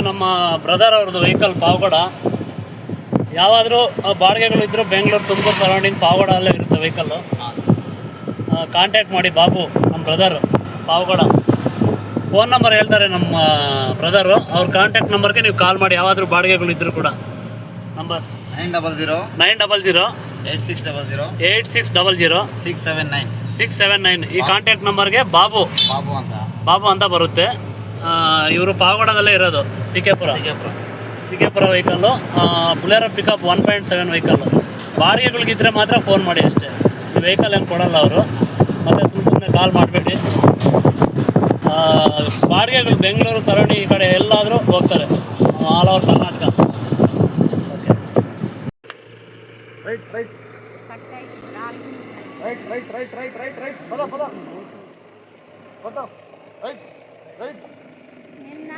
ನಮ್ಮ ಬ್ರದರ್ ಅವ್ರದ್ದು ವೆಹಿಕಲ್ ಪಾವಗಡ. ಯಾವಾದರೂ ಬಾಡಿಗೆಗಳು ಇದ್ದರೂ ಬೆಂಗಳೂರು ತುಮಕೂರು ಸರೌಂಡಿಂಗ್ ಪಾವಗಡ ಅಲ್ಲೇ ಇರುತ್ತೆ ವೆಹಿಕಲ್ಲು. ಕಾಂಟ್ಯಾಕ್ಟ್ ಮಾಡಿ ಬಾಬು, ನಮ್ಮ ಬ್ರದರು ಪಾವಗಡ. ಫೋನ್ ನಂಬರ್ ಹೇಳ್ತಾರೆ ನಮ್ಮ ಬ್ರದರು, ಅವ್ರ ಕಾಂಟ್ಯಾಕ್ಟ್ ನಂಬರ್ಗೆ ನೀವು ಕಾಲ್ ಮಾಡಿ ಯಾವಾದರೂ ಬಾಡಿಗೆಗಳು ಇದ್ದರೂ ಕೂಡ. ನಂಬರ್ 900 8600 8600 679. ಈ ಕಾಂಟ್ಯಾಕ್ಟ್ ನಂಬರ್ಗೆ ಬಾಬು ಅಂತ ಬರುತ್ತೆ. ಇವರು ಪಾವಗಡದಲ್ಲೇ ಇರೋದು, C K Pura vehicle. Bolero pickup 1.7 vehicle. ಬಾಡಿಗೆಗಳಿಗಿದ್ರೆ ಮಾತ್ರ ಫೋನ್ ಮಾಡಿ ಅಷ್ಟೇ. ಈ ವೆಹಿಕಲ್ ಏನು ಕೊಡಲ್ಲ ಅವರು. ಮತ್ತು ಸುಮ್ಮನೆ ಕಾಲ್ ಮಾಡಬೇಡಿ. ಬಾಡಿಗೆಗಳು ಬೆಂಗಳೂರು ಸರೌಂಡಿಂಗ್ ಈ ಕಡೆ ಎಲ್ಲಾದರೂ ಹೋಗ್ತಾರೆ, all over Karnataka. Okay, right ನಿನ್ನ